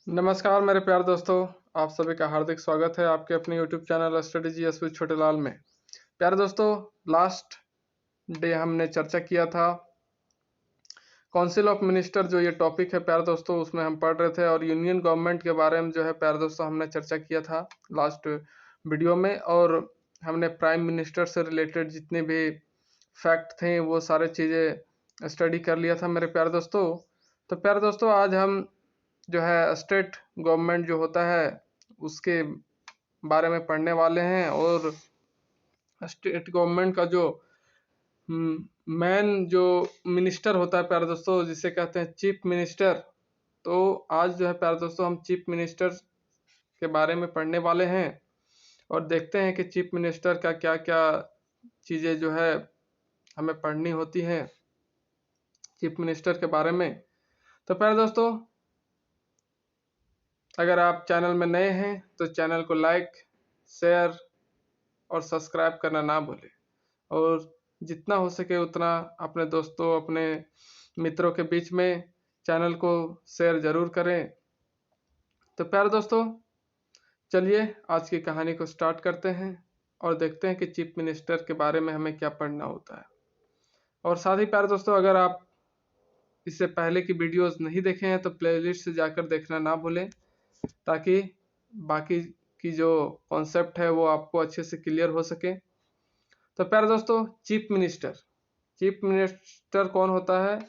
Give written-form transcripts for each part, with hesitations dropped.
नमस्कार मेरे प्यारे दोस्तों। आप सभी का हार्दिक स्वागत है आपके अपने YouTube channel study GS with Chhotelal में। प्यारे दोस्तों, लास्ट डे हमने चर्चा किया था काउंसिल ऑफ मिनिस्टर, जो ये टॉपिक है प्यारे दोस्तों, उसमें हम पढ़ रहे थे और यूनियन गवर्नमेंट के बारे में जो है प्यारे दोस्तों हमने चर्चा किया था लास्ट वीडियो में। और हमने प्राइम मिनिस्टर से रिलेटेड जितने भी फैक्ट थे वो सारे चीज़ें स्टडी कर लिया था मेरे प्यारे दोस्तों। तो प्यारे दोस्तों, आज हम जो है स्टेट गवर्नमेंट जो होता है उसके बारे में पढ़ने वाले हैं। और स्टेट गवर्नमेंट का जो मेन जो मिनिस्टर होता है प्यारे दोस्तों, जिसे कहते हैं चीफ मिनिस्टर, तो आज जो है प्यारे दोस्तों हम चीफ मिनिस्टर के बारे में पढ़ने वाले हैं और देखते हैं कि चीफ मिनिस्टर का क्या क्या चीज़ें जो है हमें पढ़नी होती हैं चीफ मिनिस्टर के बारे में। तो प्यारे दोस्तों, अगर आप चैनल में नए हैं तो चैनल को लाइक, शेयर और सब्सक्राइब करना ना भूलें। और जितना हो सके उतना अपने दोस्तों, अपने मित्रों के बीच में चैनल को शेयर ज़रूर करें। तो प्यारे दोस्तों, चलिए आज की कहानी को स्टार्ट करते हैं और देखते हैं कि चीफ मिनिस्टर के बारे में हमें क्या पढ़ना होता है। और साथ ही प्यारे दोस्तों, अगर आप इससे पहले की वीडियोस नहीं देखे हैं तो प्लेलिस्ट से जाकर देखना ना भूलें, ताकि बाकी की जो कॉन्सेप्ट है वो आपको अच्छे से क्लियर हो सके। तो प्यारे दोस्तों, चीफ मिनिस्टर कौन होता है?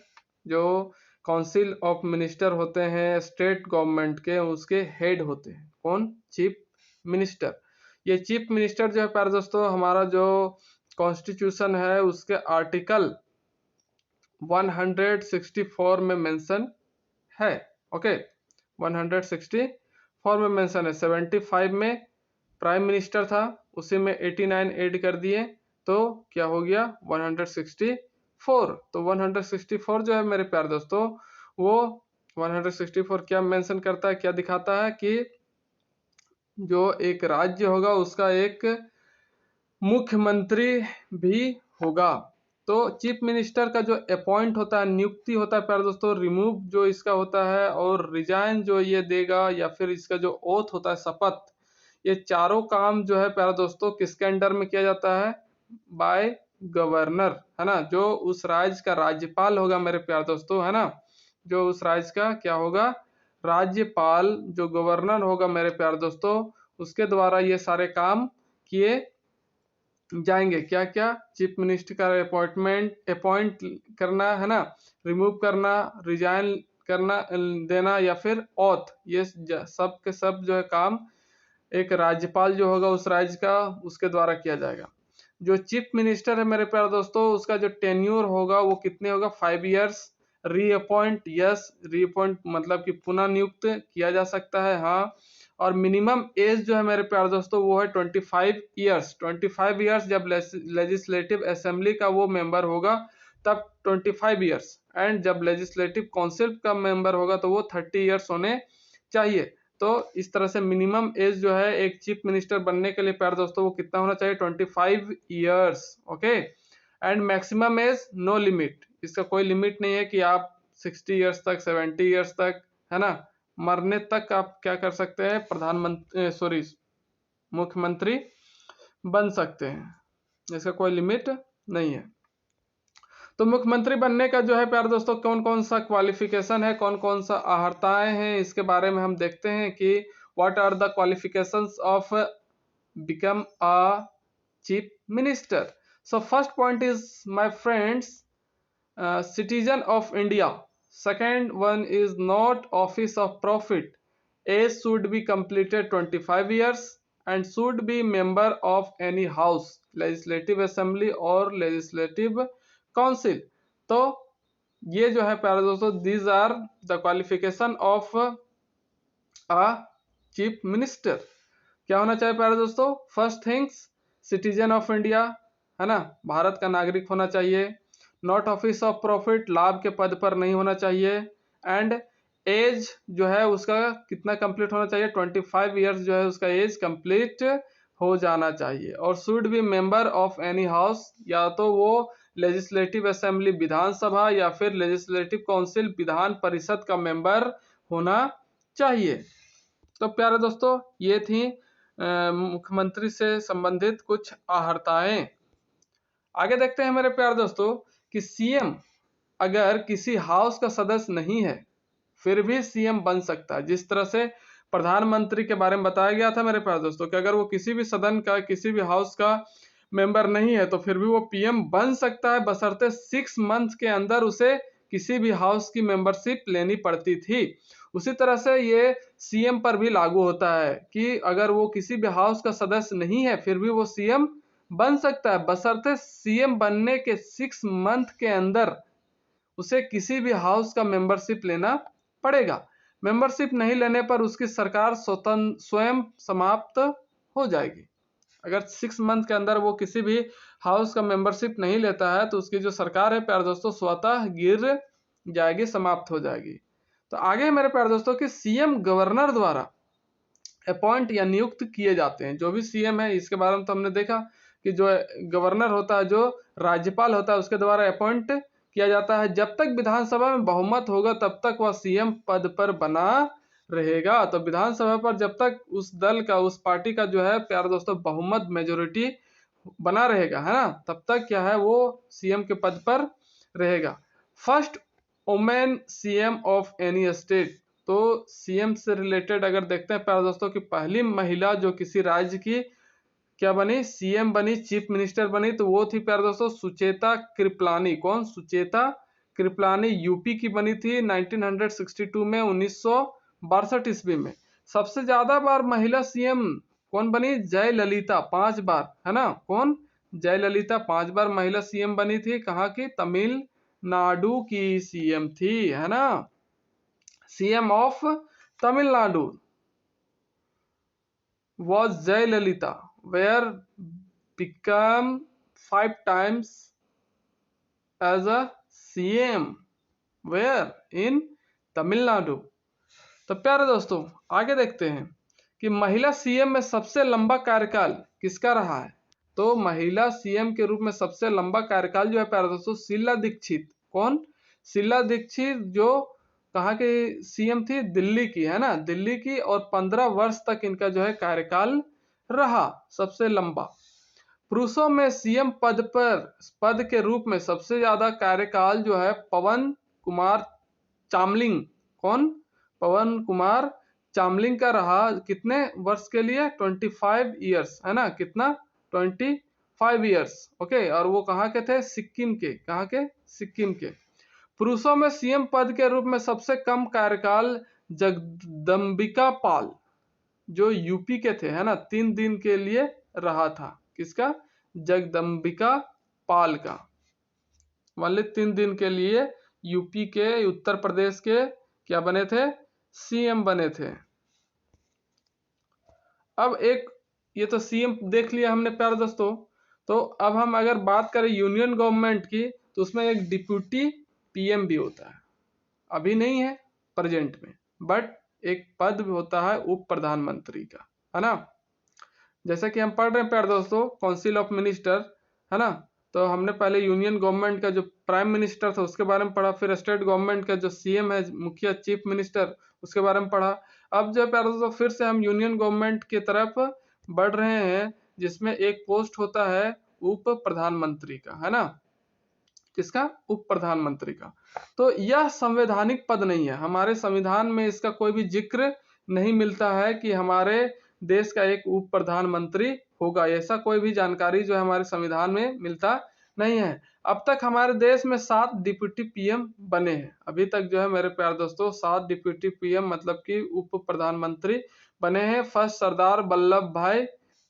जो काउंसिल ऑफ मिनिस्टर होते हैं स्टेट गवर्नमेंट के, उसके हेड होते हैं। कौन? Chief minister. ये चीफ मिनिस्टर जो है प्यारे दोस्तों, हमारा जो कॉन्स्टिट्यूशन है उसके आर्टिकल 164 में मेंशन है। ओके, 164 में मेंशन है। 75 में प्राइम मिनिस्टर था, उसी में 89 ऐड कर दिए तो क्या हो गया? 164। तो 164 जो है मेरे प्यारे दोस्तों, वो 164 क्या मेंशन करता है, क्या दिखाता है कि जो एक राज्य होगा उसका एक मुख्यमंत्री भी होगा। तो चीफ मिनिस्टर का जो अपॉइंट होता है, नियुक्ति होता है प्यारे दोस्तों, रिमूव जो इसका होता है, और रिजाइन जो ये देगा, या फिर इसका जो ओथ होता है, शपथ, ये चारों काम जो है प्यारे दोस्तों किसके अंडर में किया जाता है? बाय गवर्नर, है ना। जो उस राज्य का राज्यपाल होगा मेरे प्यारे दोस्तों, है ना, जो उस राज्य का क्या होगा? राज्यपाल, जो गवर्नर होगा मेरे प्यारे दोस्तों, उसके द्वारा ये सारे काम किए जाएंगे। क्या क्या? चीफ मिनिस्टर का अपॉइंट करना, है ना, रिमूव करना, रिजाइन करना, देना, या फिर ऑथ, ये सब के सब जो है काम एक राज्यपाल जो होगा उस राज्य का, उसके द्वारा किया जाएगा। जो चीफ मिनिस्टर है मेरे प्यारे दोस्तों, उसका जो टेन्योर होगा वो कितने होगा? 5 इयर्स। रीअपॉइंट, यस, रीअपॉइंट मतलब कि पुनः नियुक्त किया जा सकता है, हाँ। और मिनिमम एज जो है मेरे प्यारे दोस्तों वो है 25 इयर्स। 25 इयर्स जब लेजिस्लेटिव असेंबली का वो मेंबर होगा तब 25 इयर्स, एंड जब लेजिस्लेटिव काउंसिल का मेंबर होगा तो वो 30 इयर्स होने चाहिए। तो इस तरह से मिनिमम एज जो है एक चीफ मिनिस्टर बनने के लिए प्यारे दोस्तों वो कितना होना चाहिए? 25 years. Okay, and maximum age no limit, इसका कोई लिमिट नहीं है कि आप 60 इयर्स तक, 70 इयर्स तक, है ना, मरने तक आप क्या कर सकते हैं? प्रधानमंत्री, मुख्यमंत्री बन सकते हैं। इसका कोई लिमिट नहीं है। तो मुख्यमंत्री बनने का जो है प्यारे दोस्तों कौन कौन सा क्वालिफिकेशन है, कौन कौन सा अहर्ताएं हैं, इसके बारे में हम देखते हैं कि what are the qualifications of become a chief minister. So first point is my friends, citizen of India. Second one is not office of profit. Age should be completed 25 years and should be member of any house, legislative assembly or legislative council. तो ये जो है प्यारे दोस्तों, these are the qualification of a chief minister. क्या होना चाहिए प्यारे दोस्तों? First things, citizen of India, है ना, भारत का नागरिक होना चाहिए। नॉट ऑफिस ऑफ प्रॉफिट, लाभ के पद पर नहीं होना चाहिए। एंड एज जो है उसका कितना कंप्लीट होना चाहिए? 25 इयर्स जो है उसका एज कंप्लीट हो जाना चाहिए। और should be member of any house, या तो वो लेजिस्लेटिव असेंबली विधानसभा या फिर लेजिस्लेटिव काउंसिल विधान परिषद का मेंबर होना चाहिए। तो प्यारे दोस्तों, ये थी मुख्यमंत्री से संबंधित कुछ आहर्ताएं। आगे देखते हैं मेरे प्यारे दोस्तों कि सीएम अगर किसी हाउस का सदस्य नहीं है फिर भी सीएम बन सकता है। जिस तरह से प्रधानमंत्री के बारे में बताया गया था मेरे प्यारे दोस्तों कि अगर वो किसी भी सदन का, किसी भी हाउस का मेंबर नहीं है तो फिर भी वो पीएम बन सकता है, बशर्ते 6 मंथ के अंदर उसे किसी भी हाउस की मेंबरशिप लेनी पड़ती थी। उसी तरह से ये सीएम पर भी लागू होता है कि अगर वो किसी भी हाउस का सदस्य नहीं है फिर भी वो सीएम बन सकता है, बशर्ते सीएम बनने के 6 मंथ के अंदर उसे किसी भी हाउस का मेंबरशिप लेना पड़ेगा। मेंबरशिप नहीं लेने पर उसकी सरकार स्वयं समाप्त हो जाएगी। अगर 6 मंथ के अंदर वो किसी भी हाउस का मेंबरशिप नहीं लेता है तो उसकी जो सरकार है प्यारे दोस्तों स्वतः गिर जाएगी, समाप्त हो जाएगी। तो आगे मेरे प्यारे दोस्तों कि सीएम गवर्नर द्वारा अपॉइंट या नियुक्त किए जाते हैं। जो भी सीएम है इसके बारे में तो हमने देखा कि जो गवर्नर होता है, जो राज्यपाल होता है, उसके द्वारा अपॉइंट किया जाता है। जब तक विधानसभा में बहुमत होगा तब तक वह सीएम पद पर बना रहेगा। तो विधानसभा पर जब तक उस दल का, उस पार्टी का जो है प्यारे दोस्तों बहुमत, मेजोरिटी बना रहेगा, है ना, तब तक क्या है वो सीएम के पद पर रहेगा। First women CM of any state. तो सीएम से रिलेटेड अगर देखते हैं प्यारे दोस्तों कि पहली महिला जो किसी राज्य की क्या बनी, सीएम बनी, चीफ मिनिस्टर बनी, तो वो थी प्यारे दोस्तों सुचेता कृपलानी। कौन? सुचेता कृपलानी यूपी की बनी थी 1962 में, 1962 ईस्वी में। सबसे ज्यादा बार महिला सीएम कौन बनी? जयललिता, 5 बार, है ना। कौन? जयललिता 5 बार महिला सीएम बनी थी। कहाँ की? तमिलनाडु की सीएम थी, है ना। CM of Tamil Nadu was Jayalalitha, where become 5 times as a CM, where in Tamil Nadu. तो प्यारे दोस्तों आगे देखते हैं कि महिला सीएम में सबसे लंबा कार्यकाल किसका रहा है। तो महिला सीएम के रूप में सबसे लंबा कार्यकाल जो है प्यारे दोस्तों शीला दीक्षित। कौन? शीला दीक्षित, जो कहाँ की सीएम थी? दिल्ली की, है ना, दिल्ली की। और 15 वर्ष तक इनका जो है कार्यकाल रहा, सबसे लंबा। पुरुषों में सीएम पद के रूप में सबसे ज्यादा कार्यकाल जो है पवन कुमार चामलिंग। कौन? पवन कुमार चामलिंग का रहा। कितने वर्ष के लिए? 25 ईयर्स, है ना। कितना? 25 ईयर्स। ओके। और वो कहाँ के थे? सिक्किम के। कहाँ के? सिक्किम के। पुरुषों में सीएम पद के रूप में सबसे कम कार्यकाल जगदम्बिका पाल, जो यूपी के थे, है ना, 3 दिन के लिए रहा था। किसका? जगदम्बिका पाल का। वाले 3 दिन के लिए यूपी के, उत्तर प्रदेश के क्या बने थे? सीएम बने थे। अब एक, ये तो सीएम देख लिया हमने प्यारे दोस्तों। तो अब हम अगर बात करें यूनियन गवर्नमेंट की तो उसमें एक डिप्यूटी पीएम भी होता है। अभी नहीं है प्रेजेंट में, बट एक पद भी होता है उप प्रधानमंत्री का, है ना। जैसे कि हम पढ़ रहे हैं प्यारे दोस्तों काउंसिल ऑफ मिनिस्टर, है ना। तो हमने पहले यूनियन गवर्नमेंट का जो प्राइम मिनिस्टर था उसके बारे में पढ़ा, फिर स्टेट गवर्नमेंट का जो सीएम है, मुखिया, चीफ मिनिस्टर, उसके बारे में पढ़ा। अब जो प्यारे दोस्तों फिर से हम यूनियन गवर्नमेंट की तरफ बढ़ रहे हैं, जिसमें एक पोस्ट होता है उप प्रधानमंत्री का, है ना। किसका? उप प्रधानमंत्री का। तो यह संवैधानिक पद नहीं है, हमारे संविधान में इसका कोई भी जिक्र नहीं मिलता है कि हमारे देश का एक उप प्रधानमंत्री होगा। ऐसा कोई भी जानकारी जो है हमारे संविधान में मिलता नहीं है। अब तक हमारे देश में 7 डिप्यूटी पीएम बने हैं। अभी तक जो है मेरे प्यारे दोस्तों 7 डिप्यूटी पीएम मतलब कि उप प्रधानमंत्री बने हैं। फर्स्ट सरदार वल्लभ भाई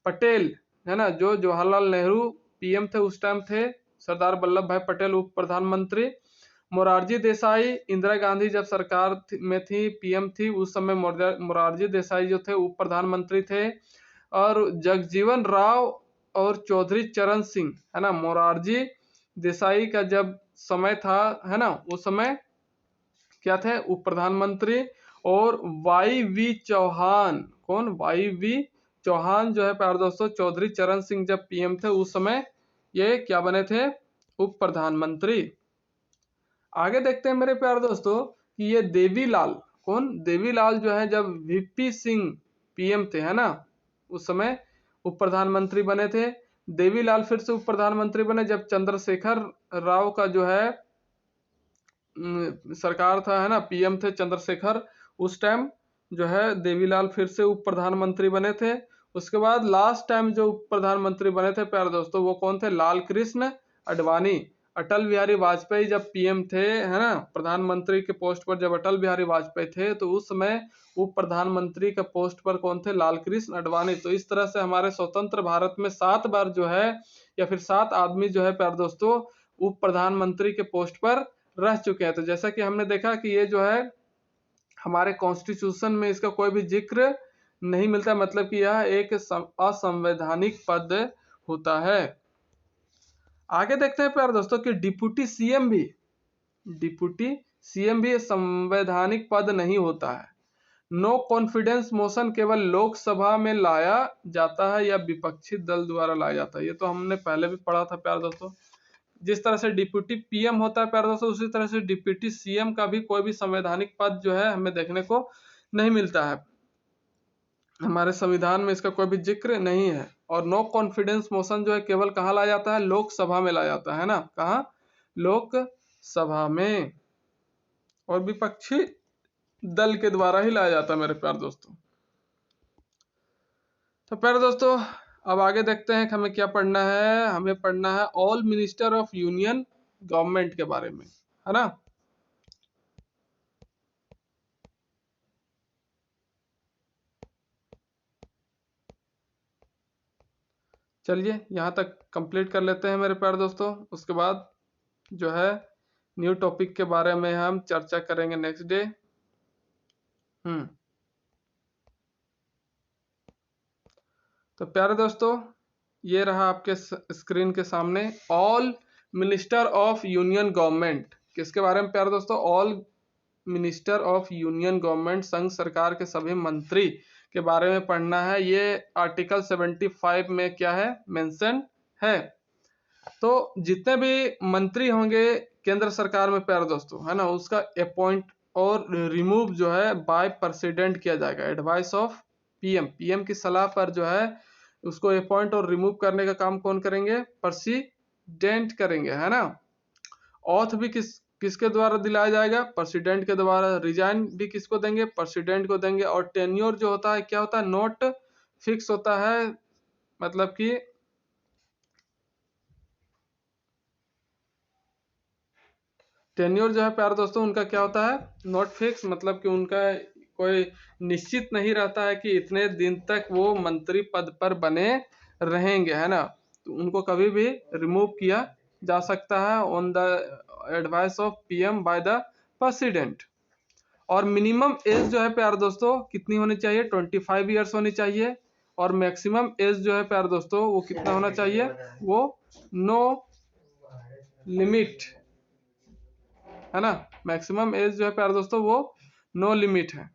पटेल, है ना, जो जवाहरलाल नेहरू पीएम थे उस टाइम थे। सरदार वल्लभ भाई पटेल उप प्रधानमंत्री। मोरारजी देसाई, इंदिरा गांधी जब सरकार में थी, पीएम थी, उस समय मोरारजी देसाई जो थे उप प्रधानमंत्री थे। और जगजीवन राव और चौधरी चरण सिंह, है ना, मोरारजी देसाई का जब समय था, है ना, उस समय क्या थे? उप प्रधानमंत्री। और वाई वी चौहान, कौन? वाई वी चौहान जो है प्यारे दोस्तों चौधरी चरण सिंह जब पीएम थे उस समय ये क्या बने थे? उप प्रधानमंत्री। आगे देखते हैं मेरे प्यारे दोस्तों कि ये देवीलाल, कौन, देवीलाल जो है जब वीपी सिंह पीएम थे, है ना, उस समय उप प्रधानमंत्री बने थे। देवीलाल फिर से उप प्रधानमंत्री बने जब चंद्रशेखर राव का जो है सरकार था, है ना, पीएम थे चंद्रशेखर, उस टाइम जो है देवीलाल फिर से उप प्रधानमंत्री बने थे। उसके बाद लास्ट टाइम जो उप प्रधानमंत्री बने थे प्यारे दोस्तों, वो कौन थे, लाल कृष्ण आडवाणी। अटल बिहारी वाजपेयी जब पीएम थे, है ना, प्रधानमंत्री के पोस्ट पर जब अटल बिहारी वाजपेयी थे, तो उस समय उप प्रधानमंत्री के पोस्ट पर कौन थे, लाल कृष्ण आडवाणी। तो इस तरह से हमारे स्वतंत्र भारत में 7 बार जो है, या फिर 7 आदमी जो है प्यारे दोस्तों उप प्रधानमंत्री के पोस्ट पर रह चुके हैं। तो जैसा कि हमने देखा कि ये जो है हमारे कॉन्स्टिट्यूशन में इसका कोई भी जिक्र नहीं मिलता, मतलब कि यह एक असंवैधानिक पद होता है। आगे देखते हैं प्यारे दोस्तों कि डिप्टी सीएम भी संवैधानिक पद नहीं होता है। नो कॉन्फिडेंस मोशन केवल लोकसभा में लाया जाता है या विपक्षी दल द्वारा लाया जाता है। ये तो हमने पहले भी पढ़ा था प्यारे दोस्तों। जिस तरह से डिप्टी पीएम होता है प्यारे दोस्तों, उसी तरह से डिप्टी सीएम का भी कोई भी संवैधानिक पद जो है हमें देखने को नहीं मिलता है। हमारे संविधान में इसका कोई भी जिक्र नहीं है। और नो कॉन्फिडेंस मोशन जो है केवल कहाँ लाया जाता है, लोकसभा में लाया जाता है ना, कहाँ, लोकसभा में, और विपक्षी दल के द्वारा ही लाया जाता है मेरे प्यारे दोस्तों। तो प्यारे दोस्तों अब आगे देखते हैं कि हमें क्या पढ़ना है। हमें पढ़ना है all minister of union government के बारे में, है ना। चलिए यहाँ तक कंप्लीट कर लेते हैं मेरे प्यारे दोस्तों। उसके बाद जो है न्यू टॉपिक के बारे में हम चर्चा करेंगे नेक्स्ट डे। तो प्यारे दोस्तों ये रहा आपके स्क्रीन के सामने all minister of union government. किसके बारे में प्यारे दोस्तों, all minister of union government, संघ सरकार के सभी मंत्री के बारे में पढ़ना है। ये आर्टिकल 75 में क्या है, मेंशन है। तो जितने भी मंत्री होंगे केंद्र सरकार में प्यारे दोस्तों, है ना, उसका अपॉइंट और रिमूव जो है बाय प्रेसिडेंट किया जाएगा, एडवाइस ऑफ पीएम की सलाह पर जो है उसको अपॉइंट और रिमूव करने का काम कौन करेंगे, प्रेसिडेंट करेंगे, है ना। ऑथ भी किसके द्वारा दिलाया जाएगा, प्रेसिडेंट के द्वारा। रिजाइन भी किसको देंगे, प्रेसिडेंट को देंगे। और टेन्योर जो होता है क्या होता है, नॉट फिक्स होता है, मतलब कि टेन्योर जो है प्यारे दोस्तों उनका क्या होता है, नॉट फिक्स, मतलब कि उनका कोई निश्चित नहीं रहता है कि इतने दिन तक वो मंत्री पद पर बने रहेंगे, है ना। तो उनको कभी भी रिमूव किया जा सकता है on the advice of PM by the president. और मिनिमम एज जो है प्यारे दोस्तों कितनी होनी चाहिए, 25 ईयर्स होनी चाहिए। और मैक्सिमम एज जो है प्यारे दोस्तों वो कितना होना चाहिए, वो नो लिमिट, है ना। मैक्सिमम एज जो है प्यारे दोस्तों वो नो लिमिट है।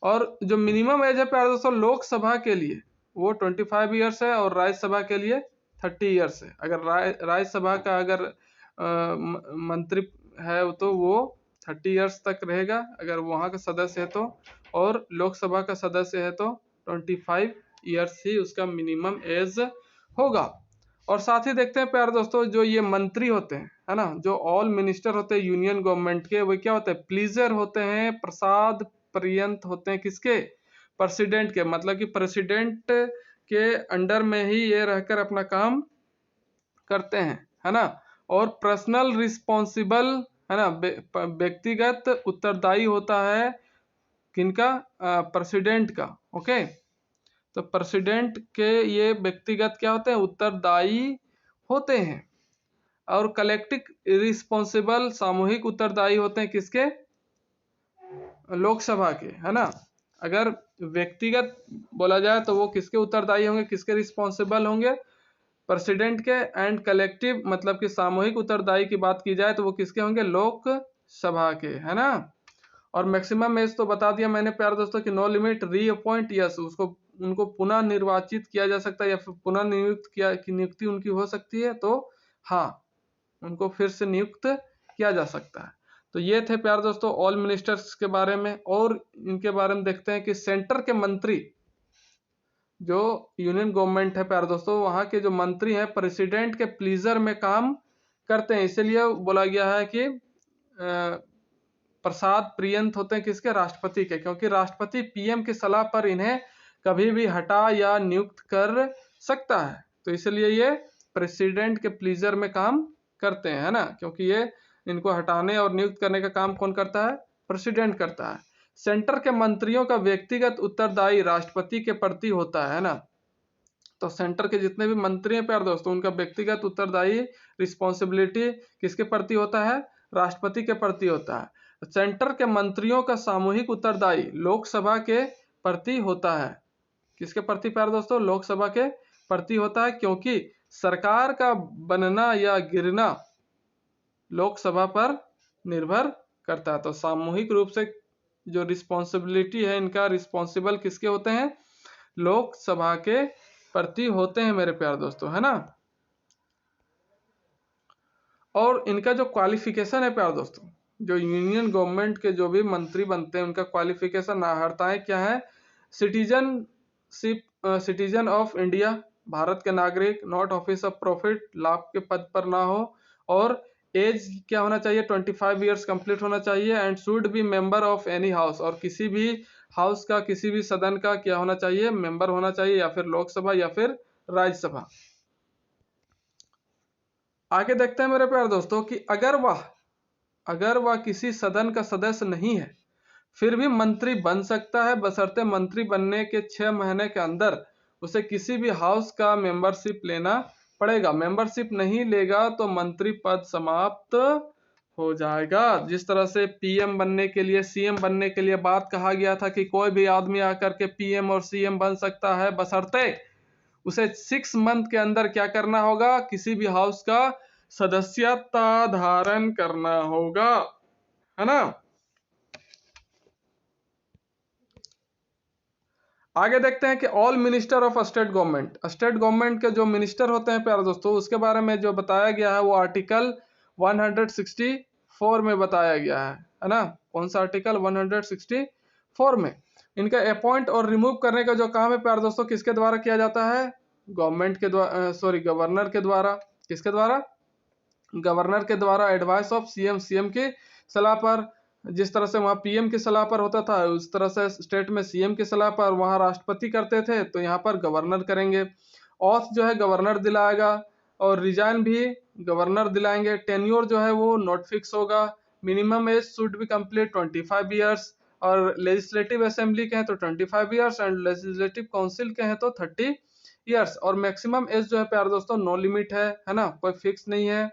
और जो मिनिमम एज है प्यारे दोस्तों लोकसभा के लिए वो 25 ईयर्स है, और राज्यसभा के लिए 30 ईयर्स है। अगर राज्यसभा का अगर मंत्री है तो वो 30 ईयर्स तक रहेगा अगर वहाँ का सदस्य है तो, और लोकसभा का सदस्य है तो 25 ईयर्स ही उसका मिनिमम एज होगा। और साथ ही देखते हैं प्यारे दोस्तों जो ये मंत्री होते हैं, है ना, जो ऑल मिनिस्टर होते हैं यूनियन गवर्नमेंट के, वो क्या होते हैं, प्लीजर होते हैं, प्रसाद पर्यंत होते हैं, किसके, प्रेसिडेंट के। मतलब कि प्रेसिडेंट के अंडर में ही ये रहकर अपना काम करते हैं, है ना। और पर्सनल रिस्पॉन्सिबल, है ना, व्यक्तिगत उत्तरदायी होता है किनका, प्रेसिडेंट का। ओके, तो प्रेसिडेंट के ये व्यक्तिगत क्या होते हैं, उत्तरदायी होते हैं। और कलेक्टिव रिस्पॉन्सिबल, सामूहिक उत्तरदायी होते हैं किसके, लोकसभा के, है ना। अगर व्यक्तिगत बोला जाए तो वो किसके उत्तरदायी होंगे, किसके रिस्पॉन्सिबल होंगे, प्रेसिडेंट के। एंड कलेक्टिव मतलब कि सामूहिक उत्तरदायी की बात की जाए तो वो किसके होंगे, लोकसभा के, है ना। और मैक्सिमम एज तो बता दिया मैंने प्यारे दोस्तों कि नो लिमिट, रीअपॉइंट यस, उसको उनको पुनः निर्वाचित किया जा सकता है या फिर पुनः नियुक्ति उनकी हो सकती है, तो हाँ उनको फिर से नियुक्त किया जा सकता है। तो ये थे प्यारे दोस्तों ऑल मिनिस्टर्स के बारे में। और इनके बारे में देखते हैं कि सेंटर के मंत्री, जो यूनियन गवर्नमेंट है प्यारे दोस्तों, वहाँ के जो मंत्री हैं प्रेसिडेंट के प्लीजर में काम करते हैं। इसीलिए बोला गया है कि प्रसाद प्रियंत होते हैं किसके, राष्ट्रपति के, क्योंकि राष्ट्रपति पीएम की सलाह पर इन्हें कभी भी हटा या नियुक्त कर सकता है। तो इसलिए ये प्रेसिडेंट के प्लीजर में काम करते हैं, है ना, क्योंकि ये इनको हटाने और नियुक्त करने का काम कौन करता है, प्रेसिडेंट करता है। सेंटर के मंत्रियों का व्यक्तिगत उत्तरदायी राष्ट्रपति के प्रति होता है ना। तो सेंटर के जितने भी मंत्री हैं प्यारे दोस्तों, उनका व्यक्तिगत उत्तरदायी रिस्पॉन्सिबिलिटी किसके प्रति होता है, राष्ट्रपति के प्रति होता है। सेंटर के मंत्रियों का सामूहिक उत्तरदायी लोकसभा के प्रति होता है। किसके प्रति प्यारे दोस्तों, लोकसभा के प्रति होता है, क्योंकि सरकार का बनना या गिरना लोकसभा पर निर्भर करता है। तो सामूहिक रूप से जो रिस्पॉन्सिबिलिटी है, इनका रिस्पॉन्सिबल किसके होते हैं, लोकसभा के प्रति होते हैं मेरे प्यारे दोस्तों, है ना। और इनका जो क्वालिफिकेशन है प्यारे दोस्तों, जो यूनियन गवर्नमेंट के जो भी मंत्री बनते हैं उनका क्वालिफिकेशन अर्हताएं क्या है, सिटीजन ऑफ इंडिया, भारत के नागरिक, नॉट ऑफिस ऑफ प्रॉफिट, लाभ के पद पर ना हो, और एज क्या होना चाहिए, 25 ईयर्स कंप्लीट होना चाहिए, and should be member of any house, और किसी भी हाउस का, किसी भी सदन का क्या होना चाहिए, मेंबर होना चाहिए, या फिर लोकसभा या फिर राज्यसभा। आगे देखते हैं मेरे प्यारे दोस्तों कि अगर वह किसी सदन का सदस्य नहीं है फिर भी मंत्री बन सकता है, बशर्ते मंत्री बनने के 6 महीने के अंदर उसे किसी भी हाउस का मेंबरशिप लेना पड़ेगा। मेंबरशिप नहीं लेगा तो मंत्री पद समाप्त हो जाएगा। जिस तरह से पीएम बनने के लिए, सीएम बनने के लिए बात कहा गया था कि कोई भी आदमी आकर के पीएम और सीएम बन सकता है, बशर्ते उसे 6 मंथ के अंदर क्या करना होगा, किसी भी हाउस का सदस्यता धारण करना होगा, है ना। आगे देखते हैं कि all minister of state government के जो मिनिस्टर होते हैं प्यारे दोस्तों, उसके बारे में जो बताया गया है वो आर्टिकल 164 में बताया गया है ना। कौन सा आर्टिकल, 164 में। इनका अपॉइंट और रिमूव करने का जो काम है प्यारे दोस्तों, किसके द्वारा किया जाता है, गवर्नमेंट के द्वारा, गवर्नर के द्वारा। किसके द्वारा, गवर्नर के द्वारा, एडवाइस ऑफ सीएम की सलाह पर। जिस तरह से वहाँ पीएम की सलाह पर होता था, उस तरह से स्टेट में सीएम की सलाह पर वहाँ राष्ट्रपति करते थे, तो यहाँ पर गवर्नर करेंगे। ऑथ जो है गवर्नर दिलाएगा, और रिजाइन भी गवर्नर दिलाएंगे। टेन्योर जो है वो नॉट फिक्स होगा। Minimum age should be complete 25 years, और लेजिस्लेटिव असेंबली के हैं तो 25 ईयर्स, एंड लेजिस्लेटिव काउंसिल के हैं तो 30 ईयर्स। और मैक्सिमम एज जो है प्यारे दोस्तों नो लिमिट है ना, कोई फिक्स नहीं है।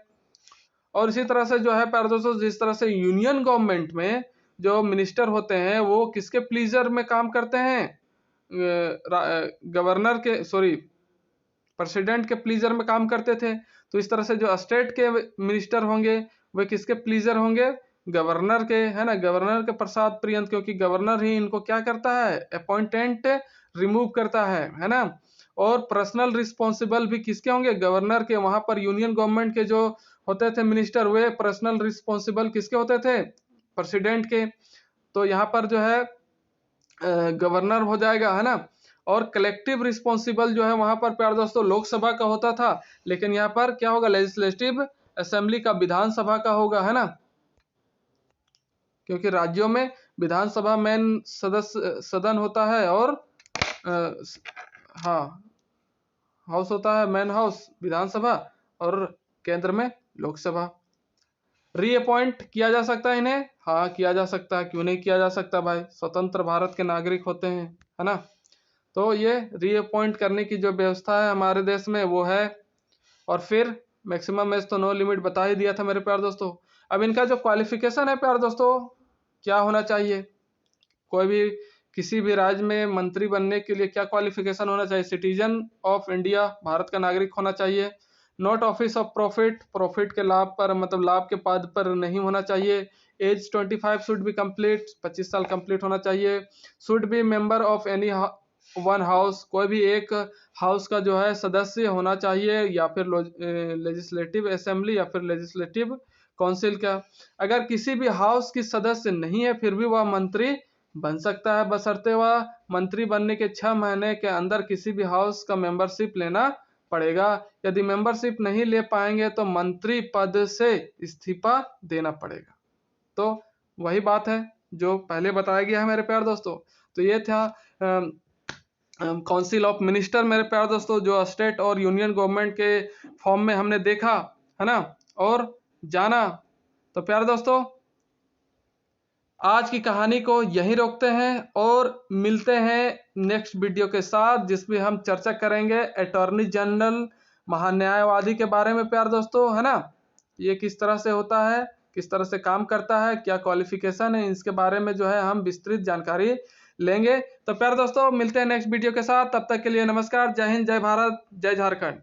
और इसी तरह से जो है प्यारे दोस्तों, जिस तरह से यूनियन गवर्नमेंट में जो मिनिस्टर होते हैं वो किसके प्लीजर में काम करते हैं, गवर्नर के, प्रेसिडेंट के प्लीजर में काम करते थे। तो इस तरह से जो स्टेट के मिनिस्टर होंगे वे किसके प्लीजर होंगे, गवर्नर के, है ना, गवर्नर के प्रसाद प्रियंत, क्योंकि गवर्नर ही इनको क्या करता है, अपॉइंटेंट रिमूव करता है ना। और पर्सनल रिस्पॉन्सिबल भी किसके होंगे, गवर्नर के। वहां पर यूनियन गवर्नमेंट के जो होते थे मिनिस्टर, वे पर्सनल रिस्पॉन्सिबल किसके होते थे, प्रेसिडेंट के। तो यहाँ पर जो है गवर्नर हो जाएगा, है ना। और कलेक्टिव रिस्पॉन्सिबल जो है वहां पर प्यारे दोस्तों लोकसभा का होता था, लेकिन यहाँ पर क्या होगा, लेजिस्लेटिव असेंबली का, विधानसभा का होगा, है ना। क्योंकि राज्यों में विधानसभा मेन सदन होता है, और हाँ, हाउस होता है मेन हाउस विधानसभा, और केंद्र में लोकसभा। रीअपॉइंट किया जा सकता है इन्हें, हाँ किया जा सकता है, क्यों नहीं किया जा सकता भाई, स्वतंत्र भारत के नागरिक होते हैं, है ना। तो ये रीअपॉइंट करने की जो व्यवस्था है हमारे देश में वो है। और फिर मैक्सिमम एज तो नो लिमिट बता ही दिया था मेरे प्यारे दोस्तों। अब इनका जो क्वालिफिकेशन है प्यारे दोस्तों, क्या होना चाहिए, कोई भी किसी भी राज्य में मंत्री बनने के लिए क्या क्वालिफिकेशन होना चाहिए, सिटीजन ऑफ इंडिया, भारत का नागरिक होना चाहिए। नॉट ऑफिस ऑफ प्रॉफिट के लाभ पर, मतलब लाभ के पद पर नहीं होना चाहिए। एज 25 शुड बी कंप्लीट, 25 साल कंप्लीट होना चाहिए। Should be member of any one house, कोई भी एक हाउस का जो है सदस्य होना चाहिए, या फिर लेजिस्लेटिव असेंबली या फिर लेजिस्लेटिव काउंसिल का। अगर किसी भी हाउस की सदस्य नहीं है फिर भी वह मंत्री बन सकता है, बशर्ते वह मंत्री बनने के 6 महीने के अंदर किसी भी हाउस का मेंबरशिप लेना पड़ेगा। यदि मेंबरशिप नहीं ले पाएंगे तो मंत्री पद से इस्तीफा देना पड़ेगा। तो वही बात है जो पहले बताया गया है मेरे प्यारे दोस्तों। तो ये था काउंसिल ऑफ मिनिस्टर मेरे प्यारे दोस्तों, जो स्टेट और यूनियन गवर्नमेंट के फॉर्म में हमने देखा है ना और जाना। तो प्यारे दोस्तों आज की कहानी को यहीं रोकते हैं और मिलते हैं नेक्स्ट वीडियो के साथ, जिसमें हम चर्चा करेंगे अटॉर्नी जनरल महान्यायवादी के बारे में प्यारे दोस्तों, है ना। ये किस तरह से होता है, किस तरह से काम करता है, क्या क्वालिफिकेशन है, इसके बारे में जो है हम विस्तृत जानकारी लेंगे। तो प्यारे दोस्तों मिलते हैं नेक्स्ट वीडियो के साथ, तब तक के लिए नमस्कार, जय हिंद, जय भारत, जय झारखंड।